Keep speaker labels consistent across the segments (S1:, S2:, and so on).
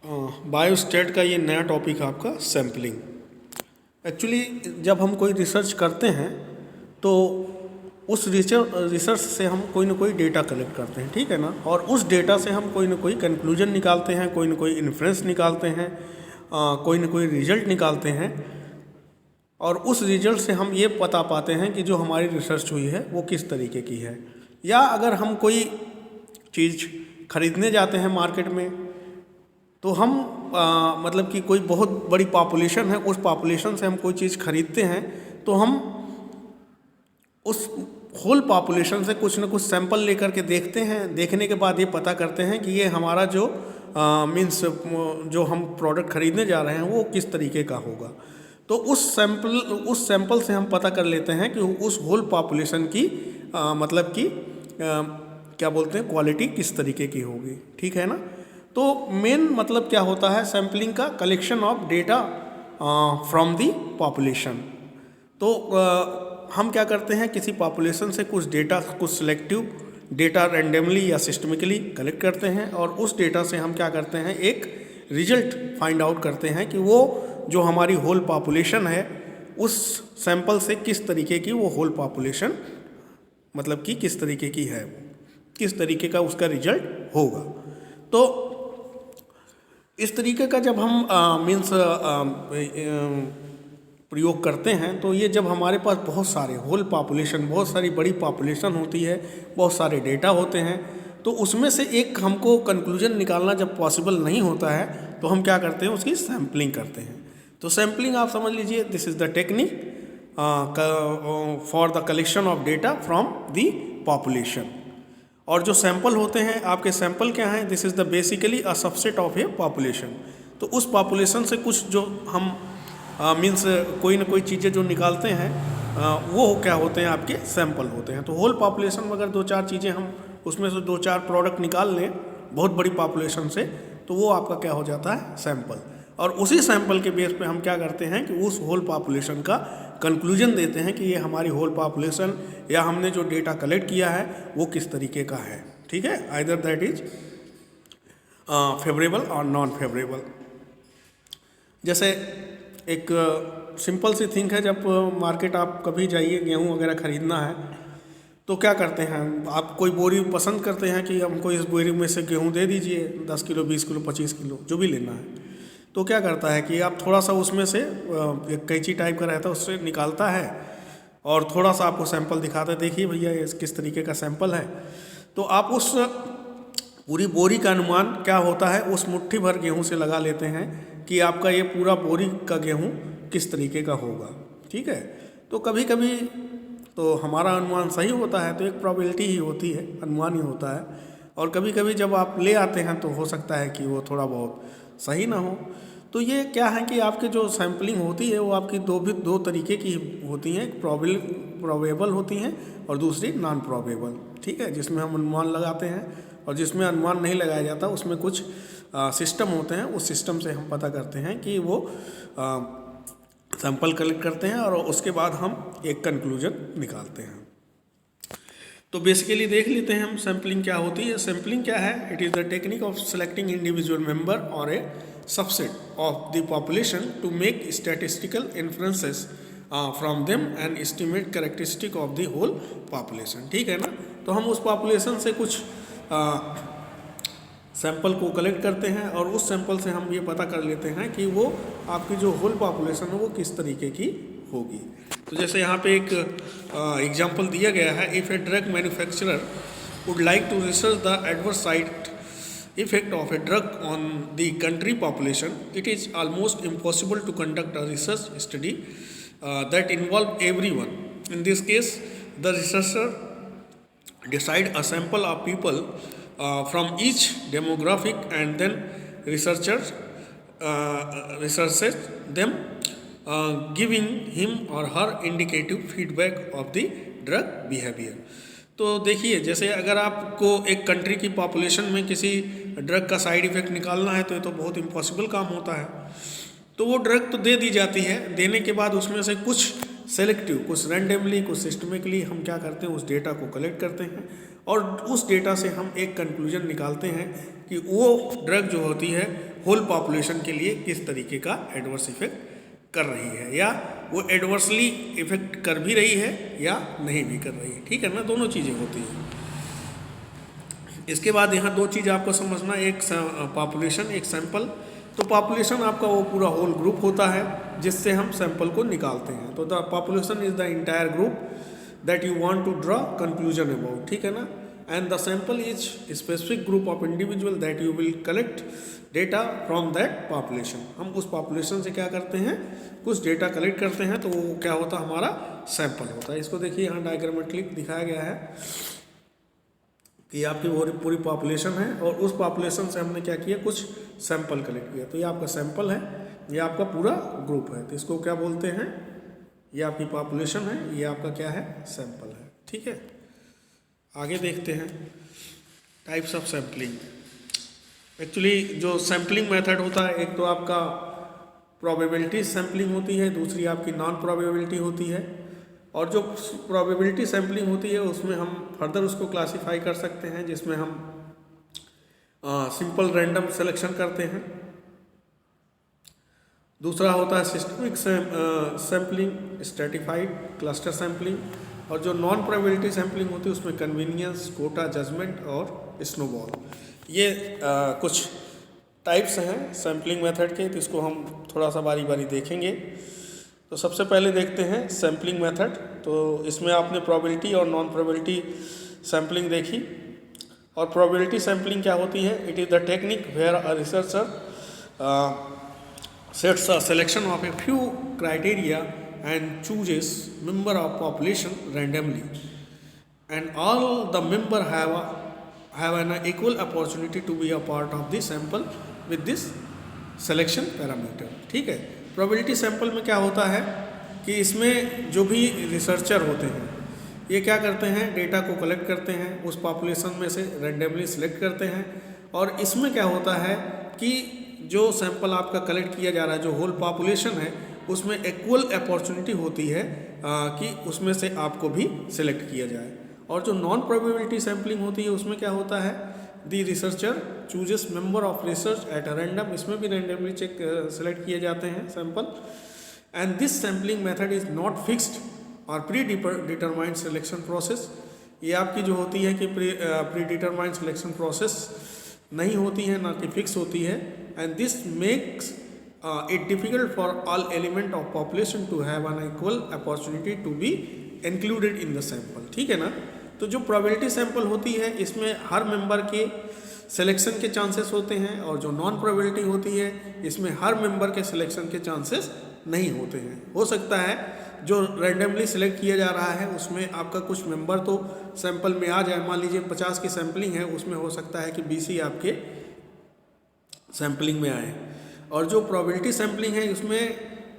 S1: Biostat का ये नया टॉपिक है आपका सैम्पलिंग। एक्चुअली जब हम कोई रिसर्च करते हैं तो उस रिसर्च से हम कोई ना कोई डेटा कलेक्ट करते हैं, ठीक है ना। और उस डेटा से हम कोई ना कोई कंक्लूजन निकालते हैं, कोई ना कोई इन्फ्रेंस निकालते हैं, कोई ना कोई रिजल्ट निकालते हैं। और उस रिजल्ट से हम ये बता पाते हैं कि जो हमारी रिसर्च हुई है वो किस तरीके की है। या अगर हम कोई चीज़ खरीदने जाते हैं मार्केट में तो हम मतलब कि कोई बहुत बड़ी पॉपुलेशन है, उस पॉपुलेशन से हम कोई चीज़ खरीदते हैं तो हम उस होल पॉपुलेशन से कुछ ना कुछ सैंपल लेकर के देखते हैं। देखने के बाद ये पता करते हैं कि ये हमारा जो मीन्स जो हम प्रोडक्ट खरीदने जा रहे हैं वो किस तरीके का होगा। तो उस सैंपल से हम पता कर लेते हैं कि उस होल पॉपुलेशन की मतलब कि क्या बोलते हैं क्वालिटी किस तरीके की होगी, ठीक है ना। तो मेन मतलब क्या होता है सैम्पलिंग का, collection of data from the population. तो हम क्या करते हैं किसी पॉपुलेशन से कुछ डेटा, कुछ सिलेक्टिव डेटा रैंडमली या सिस्टमिकली कलेक्ट करते हैं और उस डेटा से हम क्या करते हैं एक रिजल्ट फाइंड आउट करते हैं कि वो जो हमारी होल पॉपुलेशन है उस सैंपल से किस तरीके की वो होल पॉपुलेशन मतलब कि किस तरीके की है, किस तरीके का उसका रिजल्ट होगा। तो इस तरीके का जब हम मीन्स प्रयोग करते हैं तो ये जब हमारे पास बहुत सारे होल पॉपुलेशन, बहुत सारी बड़ी पॉपुलेशन होती है, बहुत सारे डेटा होते हैं, तो उसमें से एक हमको कंक्लूजन निकालना जब पॉसिबल नहीं होता है तो हम क्या करते हैं उसकी सैम्पलिंग करते हैं। तो सैम्पलिंग आप समझ लीजिए this is the technique for the collection of data from the population. और जो सैंपल होते हैं आपके सैंपल क्या हैं, this is the basically a subset of A population. तो उस पॉपुलेशन से कुछ जो हम मीन्स कोई ना कोई चीज़ें जो निकालते हैं वो क्या होते हैं आपके सैंपल होते हैं। तो होल पॉपुलेशन में अगर दो चार चीज़ें हम उसमें से दो चार प्रोडक्ट निकाल लें बहुत बड़ी पॉपुलेशन से तो वो आपका क्या हो जाता है सैंपल। और उसी सैंपल के बेस पे हम क्या करते हैं कि उस होल पॉपुलेशन का कंक्लूजन देते हैं कि ये हमारी होल पॉपुलेशन या हमने जो डेटा कलेक्ट किया है वो किस तरीके का है, ठीक है। आइदर दैट इज फेवरेबल और नॉन फेवरेबल। जैसे एक सिंपल सी थिंग है, जब मार्केट आप कभी जाइए गेहूँ वगैरह ख़रीदना है तो क्या करते हैं आप कोई बोरी पसंद करते हैं कि हमको इस बोरी में से गेहूँ दे दीजिए 10 किलो 20 किलो 25 किलो जो भी लेना है। तो क्या करता है कि आप थोड़ा सा उसमें से एक कैंची टाइप का रहता है उससे निकालता है और थोड़ा सा आपको सैंपल दिखाता है, देखिए भैया ये किस तरीके का सैंपल है। तो आप उस पूरी बोरी का अनुमान क्या होता है उस मुट्ठी भर गेहूँ से लगा लेते हैं कि आपका ये पूरा बोरी का गेहूँ किस तरीके का होगा, ठीक है। तो कभी कभी तो हमारा अनुमान सही होता है, तो एक प्रोबेबिलिटी ही होती है, अनुमान ही होता है। और कभी कभी जब आप ले आते हैं तो हो सकता है कि वो थोड़ा बहुत सही ना हो। तो ये क्या है कि आपकी जो सैम्पलिंग होती है वो आपकी दो तरीके की होती हैं, एक प्रोबेबल होती हैं और दूसरी नॉन प्रोबेबल, ठीक है, जिसमें हम अनुमान लगाते हैं। और जिसमें अनुमान नहीं लगाया जाता उसमें कुछ सिस्टम होते हैं, उस सिस्टम से हम पता करते हैं कि वो सैंपल कलेक्ट करते हैं और उसके बाद हम एक कंक्लूजन निकालते हैं। तो बेसिकली देख लेते हैं हम सैम्पलिंग क्या होती है। सैम्पलिंग क्या है, it is the technique of selecting individual member और a subset of the population to make statistical inferences from them and estimate characteristic of the whole population, ठीक है ना। तो हम उस पॉपुलेशन से कुछ सैंपल को कलेक्ट करते हैं और उस सैंपल से हम ये पता कर लेते हैं कि वो आपकी जो होल पॉपुलेशन है वो किस तरीके की होगी। तो जैसे यहाँ पे एक एग्जांपल दिया गया है, if a drug manufacturer would like to research the adverse side effect of a drug on the country population, it is almost impossible to conduct a research study that involve everyone. In this case the researcher decide a sample of people from each demographic and then researches them giving him or her indicative feedback of the drug behavior। तो देखिए जैसे अगर आपको एक country की population में किसी drug का साइड इफ़ेक्ट निकालना है तो ये तो बहुत इम्पॉसिबल काम होता है। तो वो ड्रग तो दे दी जाती है, देने के बाद उसमें से कुछ सेलेक्टिव, कुछ रैंडमली, कुछ सिस्टमिकली हम क्या करते हैं उस डेटा को कलेक्ट करते हैं और उस डेटा से हम एक कंक्लूजन निकालते हैं कि वो ड्रग जो होती है होल पॉपुलेशन के लिए किस तरीके का एडवर्स इफेक्ट कर रही है, या वो एडवर्सली इफेक्ट कर भी रही है या नहीं भी कर रही है। ठीक है ना, दोनों चीज़ें होती हैं। इसके बाद यहाँ दो चीज़ आपको समझना, एक पॉपुलेशन, एक सैंपल। तो पॉपुलेशन आपका वो पूरा होल ग्रुप होता है जिससे हम सैंपल को निकालते हैं। तो the population is the entire group that you want to draw conclusion about, ठीक है ना। And the sample is specific group of individual that you will collect data from that population. हम उस पॉपुलेशन से क्या करते हैं, कुछ डेटा कलेक्ट करते हैं, तो वो क्या होता है, हमारा सैंपल होता है। इसको देखिए यहाँ डायग्रामेटिकली दिखाया गया है कि आपकी वो पूरी पॉपुलेशन है और उस पॉपुलेशन से हमने क्या किया, कुछ सैंपल कलेक्ट किया। तो ये आपका सैंपल है, ये आपका पूरा ग्रुप है। तो इसको क्या बोलते हैं, ये आपकी पॉपुलेशन है, ये आपका क्या है, सैंपल है। ठीक है, आगे देखते हैं टाइप्स ऑफ सैम्पलिंग। एक्चुअली जो सैम्पलिंग मेथड होता है, एक तो आपका प्रोबेबिलिटी सैम्पलिंग होती है, दूसरी आपकी नॉन प्रोबेबिलिटी होती है। और जो प्रोबेबिलिटी सैम्पलिंग होती है उसमें हम फर्दर उसको क्लासीफाई कर सकते हैं, जिसमें हम सिंपल रैंडम सिलेक्शन करते हैं। दूसरा होता है systemic sampling, stratified cluster sampling. और जो नॉन प्रोबेबिलिटी सैम्पलिंग होती है उसमें कन्वीनियंस, कोटा, जजमेंट और स्नोबॉल, ये कुछ टाइप्स हैं सैम्पलिंग मेथड के। तो इसको हम थोड़ा सा बारी बारी देखेंगे। तो सबसे पहले देखते हैं सैम्पलिंग मेथड। तो इसमें आपने प्रोबेबिलिटी और नॉन प्रोबेबिलिटी सैम्पलिंग देखी। और प्रोबेबिलिटी सैम्पलिंग क्या होती है, it is the technique where a researcher sets a selection of a few criteria and chooses member of population randomly, and all the member have an equal opportunity to be a part of the sample with this selection parameter। ठीक है, probability sample में क्या होता है कि इसमें जो भी रिसर्चर होते हैं ये क्या करते हैं, डेटा को कलेक्ट करते हैं, उस पॉपुलेशन में से रैंडमली सिलेक्ट करते हैं। और इसमें क्या होता है कि जो सैंपल आपका कलेक्ट किया जा रहा है, जो होल पॉपुलेशन है, उसमें इक्वल अपॉर्चुनिटी होती है कि उसमें से आपको भी सिलेक्ट किया जाए। और जो नॉन प्रोबेबिलिटी सैम्पलिंग होती है उसमें क्या होता है, the researcher chooses member of research at a random, इसमें भी रैंडमली सेलेक्ट किए जाते हैं sample. And this sampling method is not fixed और प्री डिटरमाइंड सिलेक्शन प्रोसेस। ये आपकी जो होती है कि प्री डिटरमाइंड सिलेक्शन प्रोसेस नहीं होती है, ना कि फिक्स होती है। And this makes it difficult for all element of population to have an equal opportunity to be included in the sample। ठीक है ना। तो जो प्रोबेबिलिटी सैंपल होती है इसमें हर मेंबर के सिलेक्शन के चांसेस होते हैं, और जो नॉन प्रोबेबिलिटी होती है इसमें हर मेंबर के सिलेक्शन के चांसेस नहीं होते हैं। हो सकता है जो रैंडमली सिलेक्ट किया जा रहा है उसमें आपका कुछ मेंबर तो सैंपल में आ जाए। मान लीजिए 50 की सैम्पलिंग है, उसमें हो सकता है कि 20 ही आपके सैम्पलिंग में आए। और जो प्रोबेबिलिटी सैम्पलिंग है उसमें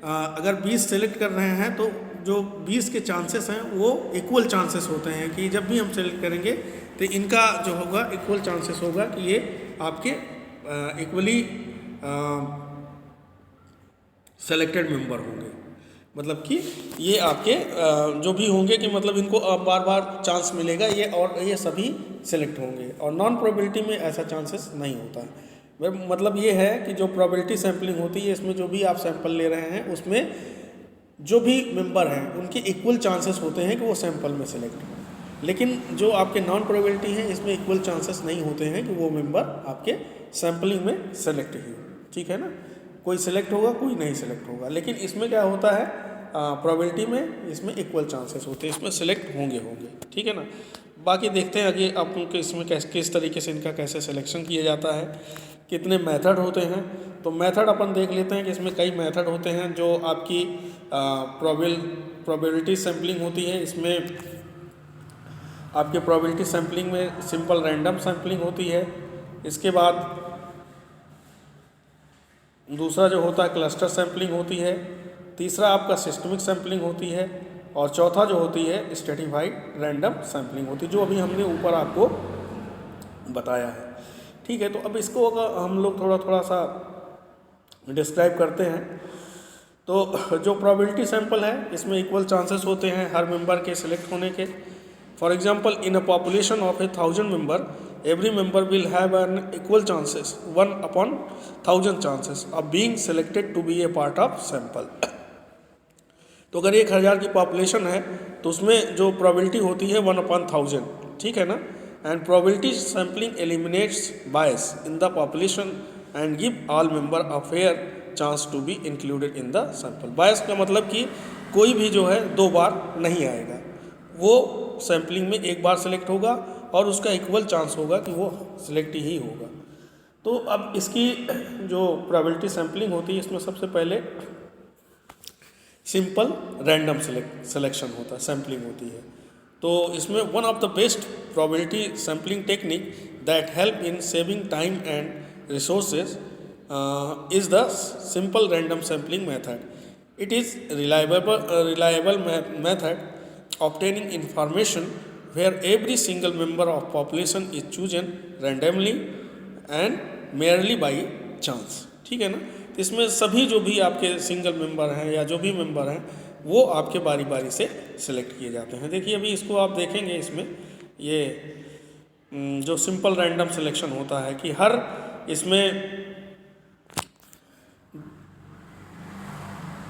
S1: अगर 20 सेलेक्ट कर रहे हैं तो जो 20 के चांसेस हैं वो इक्वल चांसेस होते हैं कि जब भी हम सेलेक्ट करेंगे तो इनका जो होगा इक्वल चांसेस होगा कि ये आपके इक्वली सेलेक्टेड मेंबर होंगे। मतलब कि ये आपके जो भी होंगे कि मतलब इनको बार बार चांस मिलेगा ये, और ये सभी सेलेक्ट होंगे। और नॉन प्रोबेबिलिटी में ऐसा चांसेस नहीं होता। मतलब ये है कि जो प्रोबेबिलिटी सैम्पलिंग होती है इसमें जो भी आप सैंपल ले रहे हैं उसमें जो भी मेंबर हैं उनके इक्वल चांसेस होते हैं कि वो सैंपल में सेलेक्ट हो। लेकिन जो आपके नॉन प्रोबेबिलिटी हैं इसमें इक्वल चांसेस नहीं होते हैं कि वो मेंबर आपके सैम्पलिंग में सेलेक्ट ही हो। ठीक है ना, कोई सिलेक्ट होगा, कोई नहीं सिलेक्ट होगा। लेकिन इसमें क्या होता है, प्रोबेबिलिटी में इसमें इक्वल चांसेस होते हैं, इसमें सेलेक्ट होंगे। ठीक है ना। बाकी देखते हैं आगे आप इसमें किस तरीके से इनका कैसे सिलेक्शन किया जाता है, कितने मेथड होते हैं। तो मेथड अपन देख लेते हैं कि इसमें कई मेथड होते हैं। जो आपकी प्रोबेबिलिटी सैम्पलिंग होती है इसमें आपके प्रोबेबिलिटी सैम्पलिंग में सिंपल रैंडम सैम्पलिंग होती है। इसके बाद दूसरा जो होता है क्लस्टर सैम्पलिंग होती है। तीसरा आपका सिस्टमिक सैम्पलिंग होती है। और चौथा जो होती है स्ट्रेटिफाइड रैंडम सैम्पलिंग होती है, जो अभी हमने ऊपर आपको बताया है। ठीक है, तो अब इसको हम लोग थोड़ा सा डिस्क्राइब करते हैं। तो जो प्रोबेबिलिटी सैंपल है इसमें इक्वल चांसेस होते हैं हर मेंबर के सिलेक्ट होने के। For example in a population of 1000 member every member will have an equal chances 1/1000 chances of being selected to be a part of sample। तो अगर 1000 की पॉपुलेशन है तो उसमें जो प्रोबेबिलिटी होती है 1/1000, ठीक है ना। And probability sampling eliminates bias in the population and give all member a fair chance to be included in the sample. Bias का मतलब कि कोई भी जो है 2 बार नहीं आएगा, वो सैम्पलिंग में 1 बार सेलेक्ट होगा और उसका इक्वल चांस होगा कि वो सिलेक्ट ही होगा। तो अब इसकी जो प्रोबेबिलिटी सैम्पलिंग होती है इसमें सबसे पहले सिंपल रैंडम सिलेक्शन होता है, सैम्पलिंग होती है। तो इसमें one of the best probability sampling technique that help in saving time and resources is the simple random sampling method. It is reliable method obtaining information where every single member of population is chosen randomly and merely by chance, ठीक है ना। तो इसमें सभी जो भी आपके single member हैं या जो भी मेंबर हैं वो आपके बारी बारी से सिलेक्ट किए जाते हैं। देखिए अभी इसको आप देखेंगे, इसमें ये जो सिंपल रैंडम सिलेक्शन होता है कि हर इसमें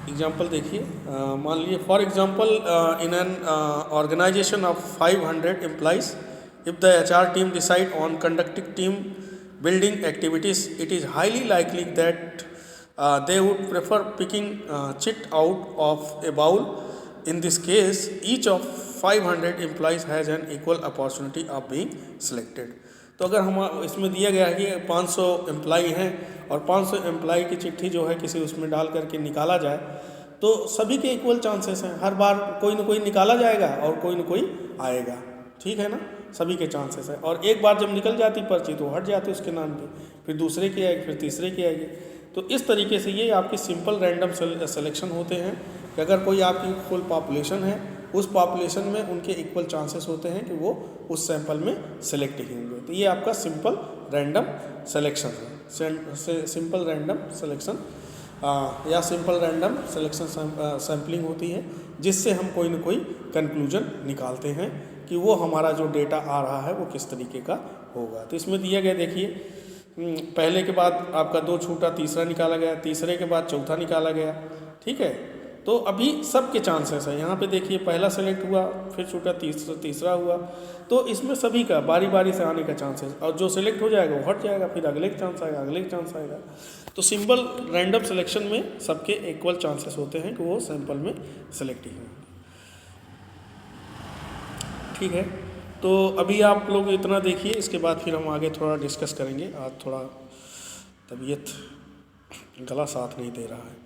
S1: एग्जाम्पल देखिए, मान लीजिए for example in an organisation of 500 employees, if the HR team decide on conducting team building activities, it is highly likely that they would prefer picking chit out of a bowl. In this case, each of 500 employees has an equal opportunity of being selected. तो अगर हम इसमें दिया गया है कि 500 employee हैं और 500 एम्प्लाई की चिट्ठी जो है किसी उसमें डाल करके निकाला जाए तो सभी के इक्वल चांसेस हैं, हर बार कोई ना कोई निकाला जाएगा और कोई ना कोई आएगा, ठीक है ना, सभी के चांसेस हैं। और एक बार जब निकल जाती पर्ची तो हट जाती उसके नाम पे, फिर दूसरे की आएगी, फिर तीसरे की आएगी। तो इस तरीके से ये आपके सिंपल रैंडम सिलेक्शन होते हैं कि अगर कोई आपकी फुल पॉपुलेशन है उस पॉपुलेशन में उनके इक्वल चांसेस होते हैं कि वो उस सैंपल में सेलेक्ट ही होंगे। तो ये आपका सिंपल रैंडम सिलेक्शन है, सिंपल रैंडम सिलेक्शन या सिंपल रैंडम सिलेक्शन सैम्पलिंग होती है जिससे हम कोई ना कोई कंक्लूजन निकालते हैं कि वो हमारा जो डेटा आ रहा है वो किस तरीके का होगा। तो इसमें दिया गया देखिए, पहले के बाद आपका 2 छूटा, तीसरा निकाला गया, तीसरे के बाद चौथा निकाला गया, ठीक है। तो अभी सबके चांसेस है, यहाँ पे देखिए पहला सेलेक्ट हुआ, फिर छूटा, तीसरा हुआ, तो इसमें सभी का बारी बारी से आने का चांसेस, और जो सेलेक्ट हो जाएगा वो हट जाएगा, फिर अगले का चांस आएगा, अगले का चांस आएगा। तो सिंपल रैंडम सिलेक्शन में सबके इक्वल चांसेस होते हैं कि वो सैंपल में सेलेक्ट ही होंगे, ठीक है। तो अभी आप लोग इतना देखिए, इसके बाद फिर हम आगे थोड़ा डिस्कस करेंगे। आज थोड़ा तबीयत गला साथ नहीं दे रहा है।